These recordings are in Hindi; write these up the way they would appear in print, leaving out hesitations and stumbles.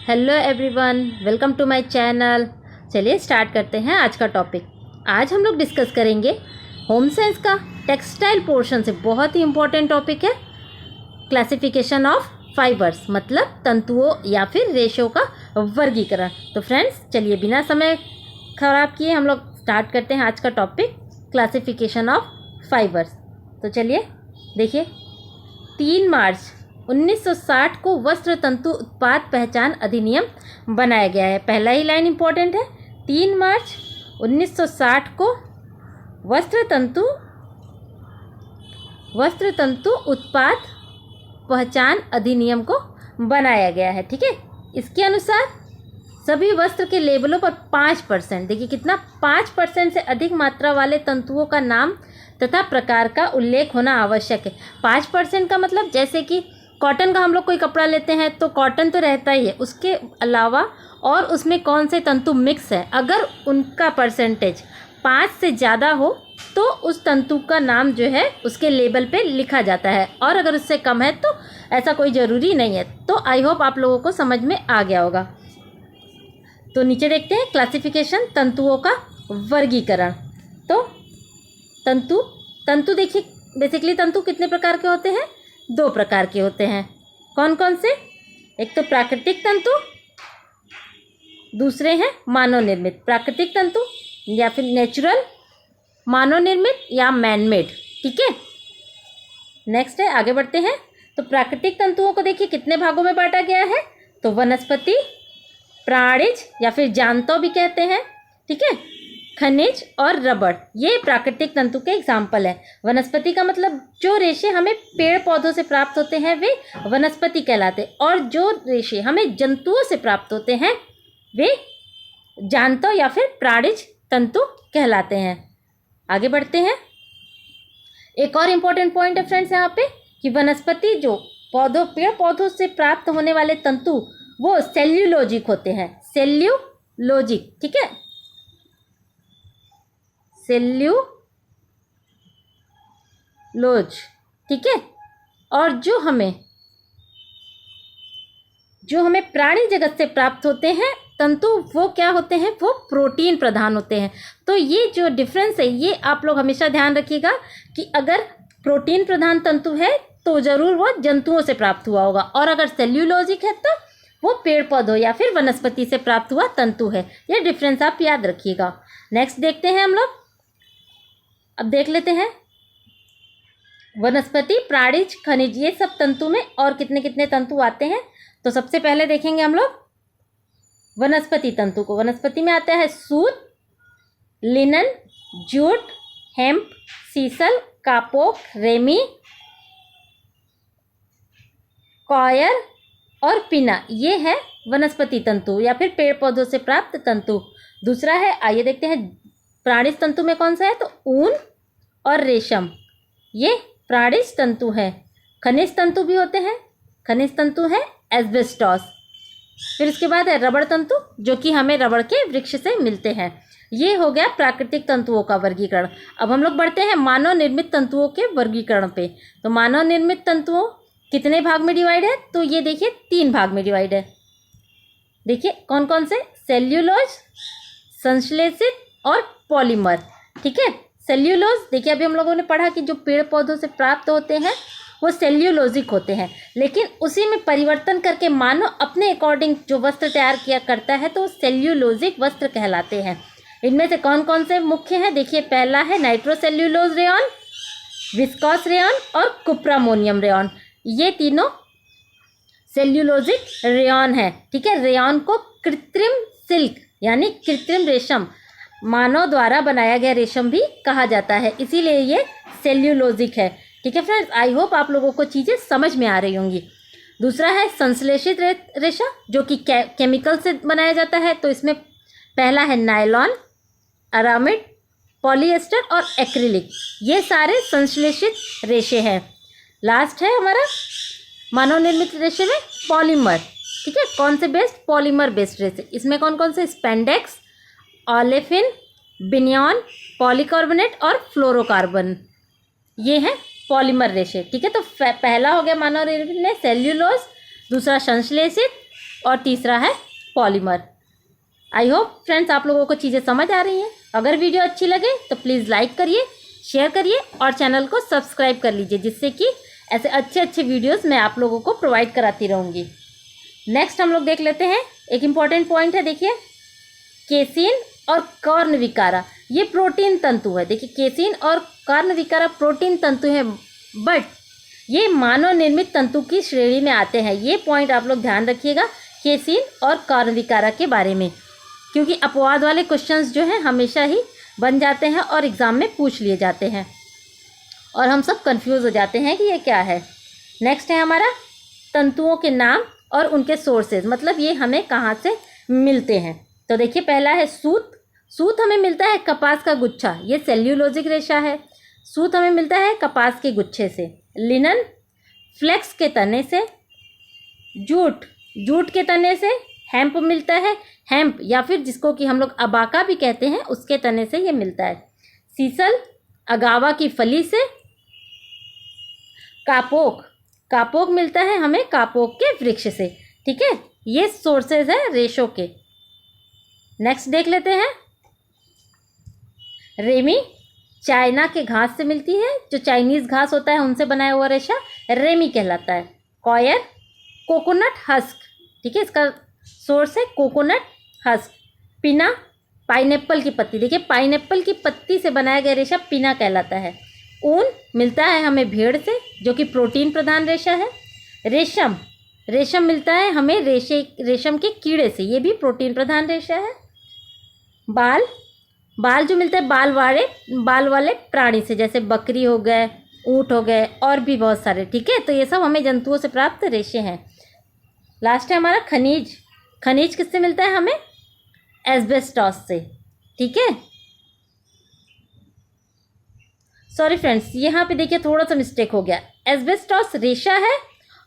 Hello everyone, welcome to my channel. चलिए स्टार्ट करते हैं आज का टॉपिक। आज हम लोग डिस्कस करेंगे होम साइंस का टेक्सटाइल पोर्शन से बहुत ही इम्पोर्टेंट टॉपिक है क्लासिफिकेशन ऑफ फाइबर्स, मतलब तंतुओं या फिर रेशों का वर्गीकरण। तो फ्रेंड्स चलिए बिना समय खराब किए हम लोग स्टार्ट करते हैं आज का टॉपिक क्लासिफिकेशन ऑफ फाइबर्स। तो चलिए देखिए, 3 मार्च 1960 को वस्त्र तंतु उत्पाद पहचान अधिनियम बनाया गया है। पहला ही लाइन इंपॉर्टेंट है, 3 मार्च 1960 को वस्त्र तंतु उत्पाद पहचान अधिनियम को बनाया गया है। ठीक है, इसके अनुसार सभी वस्त्र के लेबलों पर 5%, देखिए कितना, 5% से अधिक मात्रा वाले तंतुओं का नाम तथा प्रकार का उल्लेख होना आवश्यक है। 5% का मतलब जैसे कि कॉटन का हम लोग कोई कपड़ा लेते हैं तो कॉटन तो रहता ही है, उसके अलावा और उसमें कौन से तंतु मिक्स है, अगर उनका परसेंटेज 5 से ज़्यादा हो तो उस तंतु का नाम जो है उसके लेबल पे लिखा जाता है, और अगर उससे कम है तो ऐसा कोई ज़रूरी नहीं है। तो आई होप आप लोगों को समझ में आ गया होगा। तो नीचे देखते हैं क्लासिफिकेशन, तंतुओं का वर्गीकरण। तो तंतु देखिए, बेसिकली तंतु कितने प्रकार के होते हैं? 2 प्रकार के होते हैं। कौन कौन से? एक तो प्राकृतिक तंतु, दूसरे हैं मानव निर्मित। प्राकृतिक तंतु या फिर नेचुरल, मानव निर्मित या मैनमेड। ठीक है, नेक्स्ट है, आगे बढ़ते हैं। तो प्राकृतिक तंतुओं को देखिए कितने भागों में बांटा गया है। तो वनस्पति, प्राणिज या फिर जांतव भी कहते हैं, ठीक है, खनिज और रबड़, ये प्राकृतिक तंतु के एग्जाम्पल है। वनस्पति का मतलब जो रेशे हमें पेड़ पौधों से प्राप्त होते हैं वे वनस्पति कहलाते हैं, और जो रेशे हमें जंतुओं से प्राप्त होते हैं वे जांतव या फिर प्राणिज तंतु कहलाते हैं। आगे बढ़ते हैं। एक और इम्पोर्टेंट पॉइंट है फ्रेंड्स यहाँ पे कि वनस्पति जो पेड़ पौधों से प्राप्त होने वाले तंतु वो सेल्यूलोजिक होते हैं। सेल्यूलोजिक, ठीक है, सेल्यूलोज, ठीक है। और जो हमें प्राणी जगत से प्राप्त होते हैं तंतु, वो क्या होते हैं? वो प्रोटीन प्रधान होते हैं। तो ये जो डिफरेंस है ये आप लोग हमेशा ध्यान रखिएगा कि अगर प्रोटीन प्रधान तंतु है तो ज़रूर वो जंतुओं से प्राप्त हुआ होगा, और अगर सेल्यूलोजिक है तो वो पेड़ पौधों या फिर वनस्पति से प्राप्त हुआ तंतु है। ये डिफरेंस आप याद रखिएगा। नेक्स्ट देखते हैं हम लोग। अब देख लेते हैं वनस्पति, प्राणिज, खनिज, ये सब तंतु में और कितने कितने तंतु आते हैं। तो सबसे पहले देखेंगे हम लोग वनस्पति तंतु को। वनस्पति में आता है सूत, linen, jute, hemp, sisal, kapok, ramie, coir और पिना। ये है वनस्पति तंतु या फिर पेड़ पौधों से प्राप्त तंतु। दूसरा है, आइए देखते हैं प्राणिज तंतु में कौन सा है। तो ऊन और रेशम, ये प्राणिज तंतु है। खनिज तंतु भी होते हैं। खनिज तंतु है एस्बेस्टॉस। फिर इसके बाद है रबड़ तंतु, जो कि हमें रबड़ के वृक्ष से मिलते हैं। ये हो गया प्राकृतिक तंतुओं का वर्गीकरण। अब हम लोग बढ़ते हैं मानव निर्मित तंतुओं के वर्गीकरण पे। तो मानव निर्मित तंतुओं कितने भाग में डिवाइड है? तो ये देखिए 3 भाग में डिवाइड है। देखिए कौन कौन से? सेल्यूलोज, संश्लेषित और पॉलीमर। ठीक है, सेल्यूलोज देखिए अभी हम लोगों ने पढ़ा कि जो पेड़ पौधों से प्राप्त होते हैं वो सेल्यूलोजिक होते हैं, लेकिन उसी में परिवर्तन करके मानव अपने अकॉर्डिंग जो वस्त्र तैयार किया करता है तो सेल्यूलोजिक वस्त्र कहलाते हैं। इनमें से कौन कौन से मुख्य हैं? देखिए पहला है नाइट्रोसेल्यूलोज रेयॉन, विस्कॉस रेयॉन और कुप्रामोनियम रेयॉन। ये तीनों सेल्यूलोजिक रेयॉन है। ठीक है, रेयॉन को कृत्रिम सिल्क यानी कृत्रिम रेशम, मानव द्वारा बनाया गया रेशम भी कहा जाता है, इसीलिए ये सेल्यूलोजिक है। ठीक है फ्रेंड्स, आई होप आप लोगों को चीज़ें समझ में आ रही होंगी। दूसरा है संश्लेषित रेशा, जो कि केमिकल से बनाया जाता है। तो इसमें पहला है नायलॉन, अरामिड, पॉलिएस्टर और एक्रिलिक, ये सारे संश्लेषित रेशे हैं। लास्ट है हमारा मानव निर्मित रेशे में पॉलीमर। ठीक है, कौन से बेस्ड? पॉलीमर बेस्ड रेशे। इसमें कौन कौन से? स्पेंडेक्स, ओलेफिन, बिनियन, पॉलीकार्बोनेट और फ्लोरोकार्बन, ये हैं पॉलीमर रेशे। ठीक है, तो पहला हो गया मानव निर्मित सेल्यूलोज, दूसरा संश्लेषित, और तीसरा है पॉलीमर। आई होप फ्रेंड्स आप लोगों को चीज़ें समझ आ रही हैं। अगर वीडियो अच्छी लगे तो प्लीज़ लाइक करिए, शेयर करिए और चैनल को सब्सक्राइब कर लीजिए, जिससे कि ऐसे अच्छे अच्छे वीडियोस मैं आप लोगों को प्रोवाइड कराती रहूँगी। नेक्स्ट हम लोग देख लेते हैं, एक इम्पॉर्टेंट पॉइंट है, देखिए केसीन और कर्णविकारा, ये प्रोटीन तंतु है। देखिए केसीन और कर्णविकारा प्रोटीन तंतु है, बट ये मानव निर्मित तंतु की श्रेणी में आते हैं। ये पॉइंट आप लोग ध्यान रखिएगा केसीन और कर्णविकारा के बारे में, क्योंकि अपवाद वाले क्वेश्चंस जो हैं हमेशा ही बन जाते हैं और एग्ज़ाम में पूछ लिए जाते हैं और हम सब कंफ्यूज हो जाते हैं कि ये क्या है। नेक्स्ट है हमारा तंतुओं के नाम और उनके सोर्सेज, मतलब ये हमें कहाँ से मिलते हैं। तो देखिए पहला है सूत। सूत हमें मिलता है कपास का गुच्छा, ये सेल्यूलोजिक रेशा है। सूत हमें मिलता है कपास के गुच्छे से। लिनन फ्लेक्स के तने से। जूट जूट के तने से। हेम्प मिलता है, हेम्प या फिर जिसको कि हम लोग अबाका भी कहते हैं, उसके तने से ये मिलता है। सीसल अगावा की फली से। कापोक कापोक मिलता है हमें कापोक के वृक्ष से। ठीक है, ये सोर्सेज है रेशों के। नेक्स्ट देख लेते हैं, रेमी चाइना के घास से मिलती है, जो चाइनीज घास होता है उनसे बनाया हुआ रेशा रेमी कहलाता है। कॉयर कोकोनट हस्क, ठीक है, इसका सोर्स है कोकोनट हस्क। पिना पाइनएप्पल की पत्ती, देखिए पाइनएप्पल की पत्ती से बनाया गया रेशा पिना कहलाता है। ऊन मिलता है हमें भेड़ से, जो कि प्रोटीन प्रधान रेशा है। रेशम रेशम मिलता है हमें रेशम के कीड़े से, ये भी प्रोटीन प्रधान रेशा है। बाल बाल जो मिलता है बाल वाले प्राणी से, जैसे बकरी हो गए, ऊँट हो गए और भी बहुत सारे। ठीक है, तो ये सब हमें जंतुओं से प्राप्त रेशे हैं। लास्ट है हमारा खनिज। खनिज किससे मिलता है हमें? एस्बेस्टॉस से। ठीक है, सॉरी फ्रेंड्स, यहाँ पे देखिए थोड़ा सा मिस्टेक हो गया। एस्बेस्टॉस रेशा है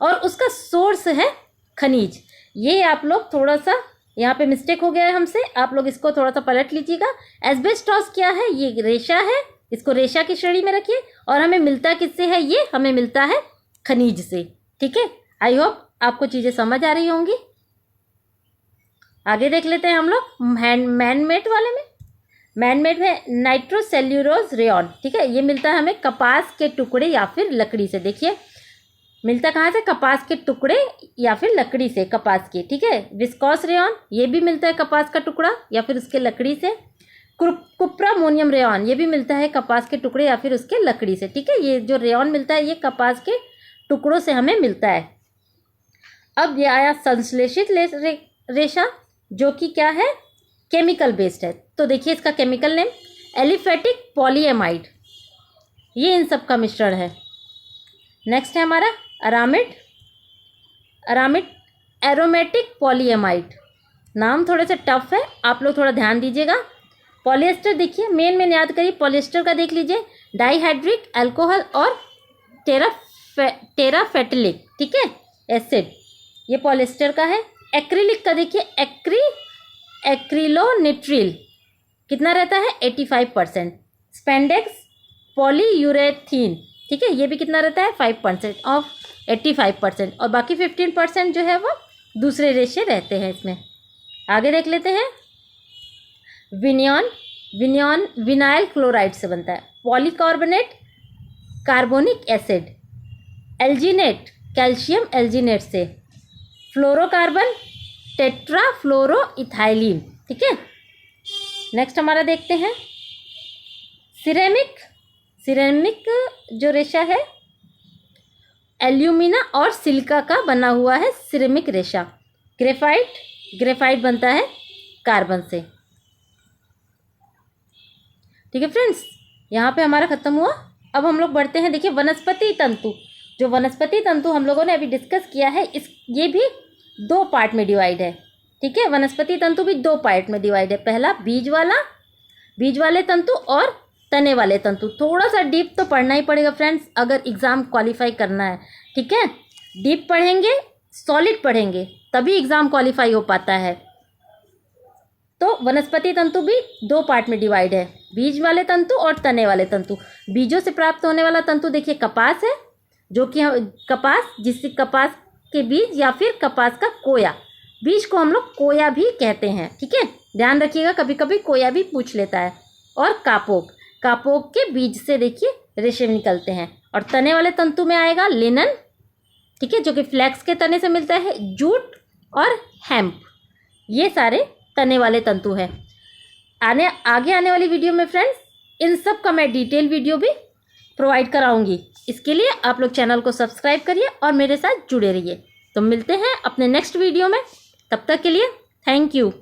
और उसका सोर्स है खनिज। ये आप लोग थोड़ा सा यहाँ पे मिस्टेक हो गया है हमसे, आप लोग इसको थोड़ा सा पलट लीजिएगा। एस्बेस्टॉस क्या है? ये रेशा है, इसको रेशा की श्रेणी में रखिए। और हमें मिलता किससे है? ये हमें मिलता है खनिज से। ठीक है, आई होप आपको चीज़ें समझ आ रही होंगी। आगे देख लेते हैं हम लोग मैनमेड वाले में। मैनमेड में नाइट्रोसेल्यूलोज रेयॉन, ठीक है, ये मिलता है हमें कपास के टुकड़े या फिर लकड़ी से। देखिए मिलता कहाँ से? कपास के टुकड़े या फिर लकड़ी से, कपास की। ठीक है, विस्कोस रेयॉन, ये भी मिलता है कपास का टुकड़ा या फिर उसके लकड़ी से। कुप्रामोनियम रेयॉन, ये भी मिलता है कपास के टुकड़े या फिर उसके लकड़ी से। ठीक है, ये जो रेयॉन मिलता है ये कपास के टुकड़ों से हमें मिलता है। अब ये आया संश्लेषित रेशा, जो कि क्या है? केमिकल बेस्ड है। तो देखिए इसका केमिकल नेम एलिफेटिक पॉलीएमाइड, ये इन सब का मिश्रण है। नेक्स्ट है हमारा अरामिड एरोमेटिक पॉलीएमाइड। नाम थोड़े से टफ है, आप लोग थोड़ा ध्यान दीजिएगा। पॉलिएस्टर देखिए, मेन याद करिए, पॉलिएस्टर का देख लीजिए, डाइहाइड्रिक अल्कोहल और टेराफेटिलिक, ठीक है, एसिड, ये पॉलिएस्टर का है। एक्रिलिक का देखिए, एक्रिलोनिट्रिल कितना रहता है? 85%। स्पेंडेक्स पॉलीयूरेथीन, ठीक है, ये भी कितना रहता है? 5% ऑफ 85%, और बाकी 15% जो है वो दूसरे रेशे रहते हैं इसमें। आगे देख लेते हैं, विनाइल क्लोराइड से बनता है। Polycarbonate carbonic acid. Alginate calcium alginate से। फ्लोरोकार्बन टेट्राफ्लोरोइथाइलिन। ठीक है, नेक्स्ट हमारा देखते हैं सिरेमिक जो रेशा है एल्यूमिना और सिलिका का बना हुआ है सिरेमिक रेशा। ग्रेफाइट बनता है कार्बन से। ठीक है फ्रेंड्स, यहाँ पे हमारा खत्म हुआ। अब हम लोग बढ़ते हैं, देखिए वनस्पति तंतु। जो वनस्पति तंतु हम लोगों ने अभी डिस्कस किया है, ये भी 2 पार्ट में डिवाइड है। ठीक है, वनस्पति तंतु भी 2 पार्ट में डिवाइड है। पहला बीज वाले तंतु और तने वाले तंतु। थोड़ा सा डीप तो पढ़ना ही पड़ेगा फ्रेंड्स, अगर एग्ज़ाम क्वालिफाई करना है। ठीक है, डीप पढ़ेंगे, सॉलिड पढ़ेंगे, तभी एग्ज़ाम क्वालिफाई हो पाता है। तो वनस्पति तंतु भी 2 पार्ट में डिवाइड है, बीज वाले तंतु और तने वाले तंतु। बीजों से प्राप्त होने वाला तंतु देखिए कपास है, जो कि कपास, जिससे कपास के बीज या फिर कपास का कोया, बीज को हम लोग कोया भी कहते हैं, ठीक है, ध्यान रखिएगा, कभी कभी कोया भी पूछ लेता है। और कापोक, कापोक के बीज से देखिए रेशे निकलते हैं। और तने वाले तंतु में आएगा लिनन, ठीक है, जो कि फ्लैक्स के तने से मिलता है, जूट और हेम्प, ये सारे तने वाले तंतु हैं। आगे आने वाली वीडियो में फ्रेंड्स इन सब का मैं डिटेल वीडियो भी प्रोवाइड कराऊंगी। इसके लिए आप लोग चैनल को सब्सक्राइब करिए और मेरे साथ जुड़े रहिए। तो मिलते हैं अपने नेक्स्ट वीडियो में, तब तक के लिए थैंक यू।